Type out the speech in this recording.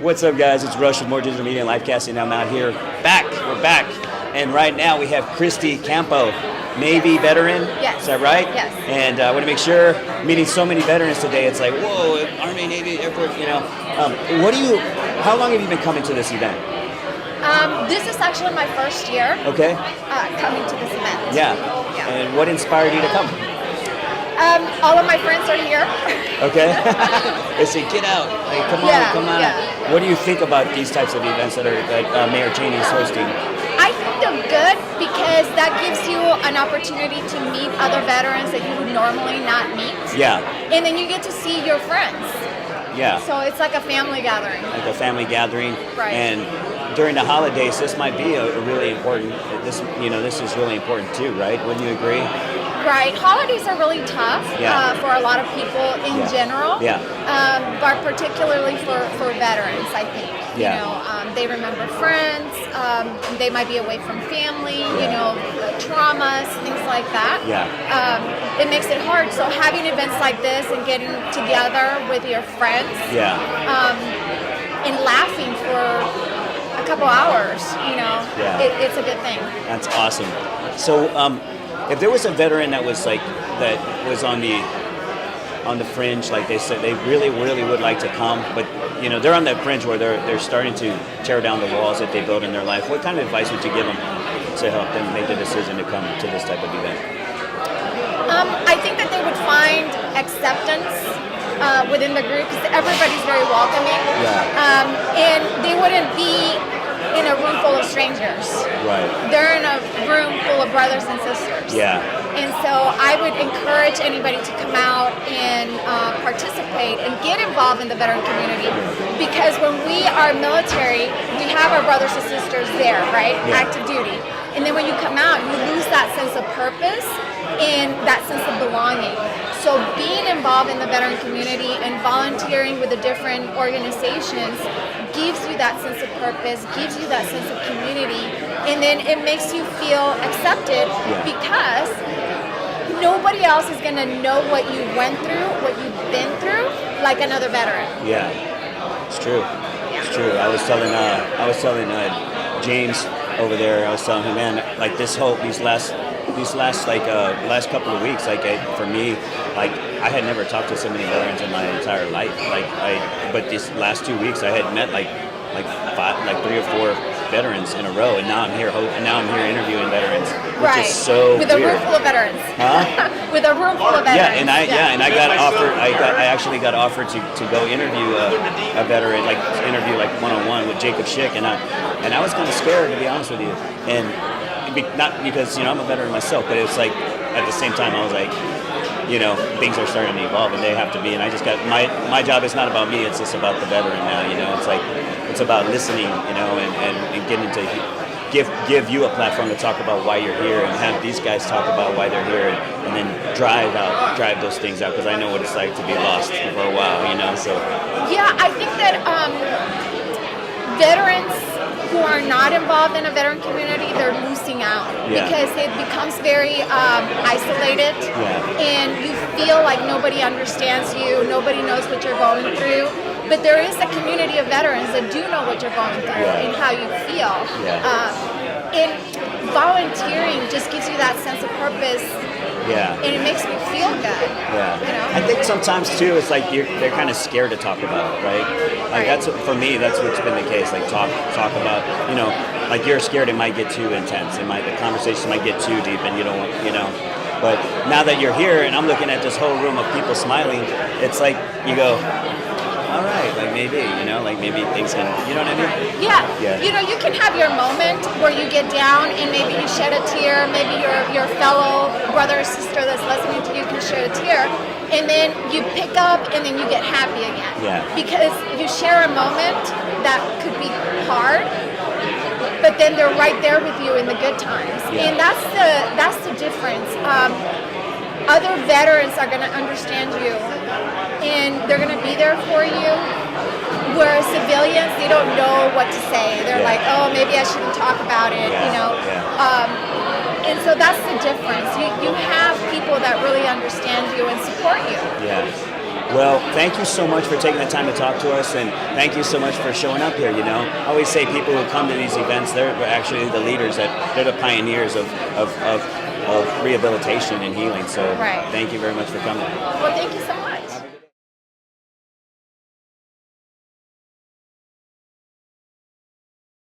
What's up, guys? It's Rush with more digital media and live casting. I'm out here back. We're back. And right now we have Cristie Campo, Navy veteran. Yes. Is that right? Yes. And I want to make sure, meeting so many veterans today, it's like, whoa, Army, Navy, Air Force, how long have you been coming to this event? This is actually my first year Okay. coming to this event. Yeah. Yeah. And what inspired you to come? All of my friends are here. Okay. They say, get out. Like, come on, Yeah, come on. yeah. What do you think about these types of events that Mayor Cheney is hosting? I think they're good because that gives you an opportunity to meet other veterans that you would normally not meet. Yeah. And then you get to see your friends. Yeah. So it's like a family gathering. Like a family gathering. Right. And during the holidays, this might be a really important. This is really important too, right? Wouldn't you agree? Right. Holidays are really tough Yeah. for a lot of people in Yeah. general. Yeah. But particularly for veterans, I think. Yeah. They remember friends. They might be away from family. Yeah. Traumas, things like that. Yeah. It makes it hard. So having events like this and getting together with your friends Yeah. and laughing for a couple hours, Yeah. it's a good thing. That's awesome. So, if there was a veteran that was on the fringe, like they said, they really, really would like to come, but they're on that fringe where they're starting to tear down the walls that they built in their life. What kind of advice would you give them to help them make the decision to come to this type of event? I think that they would find acceptance within the group because everybody's very welcoming. Yeah. And they wouldn't be in a room full of strangers. Right. They're in a room full of brothers and sisters. Yeah. And so I would encourage anybody to come out and participate and get involved in the veteran community because when we are military, we have our brothers and sisters there, right? Yeah. Active duty. And then when you come out, you lose that sense of purpose and that sense of belonging. So being involved in the veteran community and volunteering with the different organizations gives you that sense of purpose, gives you that sense of community, and then it makes you feel accepted because nobody else is going to know what you went through, what you've been through, like another veteran. Yeah. It's true. It's true. I was telling James over there. I was telling him, man, like these last couple of weeks, for me, I had never talked to so many veterans in my entire life. But these last 2 weeks, I had met like 3 or 4 veterans in a row, and now I'm here interviewing veterans, which is so with a weird. room full of veterans. Huh? With a room full of veterans. And I got offered. I actually got offered to go interview a veteran, interview one-on-one with Jacob Schick, and I was kind of scared, to be honest with you, and not because I'm a veteran myself, but it's like at the same time I was like, things are starting to evolve and they have to be, and I just got my job is not about me, it's just about the veteran now. It's about listening, and getting to give you a platform to talk about why you're here and have these guys talk about why they're here, and then drive those things out, because I know what it's like to be lost for a while, so. Yeah, I think that veterans who are not involved in a veteran community, they're losing out because it becomes very isolated, and you feel like nobody understands you, nobody knows what you're going through. But there is a community of veterans that do know what you're going through and how you feel. And volunteering just gives you that sense of purpose. And it makes me feel good. I think sometimes too, it's like they're kind of scared to talk about it, right? That's for me. That's what's been the case. Talk about, you're scared it might get too intense, the conversation might get too deep, and you don't want, But now that you're here, and I'm looking at this whole room of people smiling, it's like you go, all right, maybe things can, you know what I mean? Yeah. You can have your moment where you get down and maybe you shed a tear, maybe your fellow brother or sister that's listening to you can shed a tear, and then you pick up and then you get happy again. Because you share a moment that could be hard, but then they're right there with you in the good times. And that's the difference. Other veterans are going to understand you, and they're going to be there for you, whereas civilians, they don't know what to say. They're like, oh, maybe I shouldn't talk about it, And so that's the difference. You have people that really understand you and support you. Well, thank you so much for taking the time to talk to us, and thank you so much for showing up here. I always say people who come to these events, they're actually the leaders, they're the pioneers of rehabilitation and healing. So Right. thank you very much for coming. Well, thank you so much.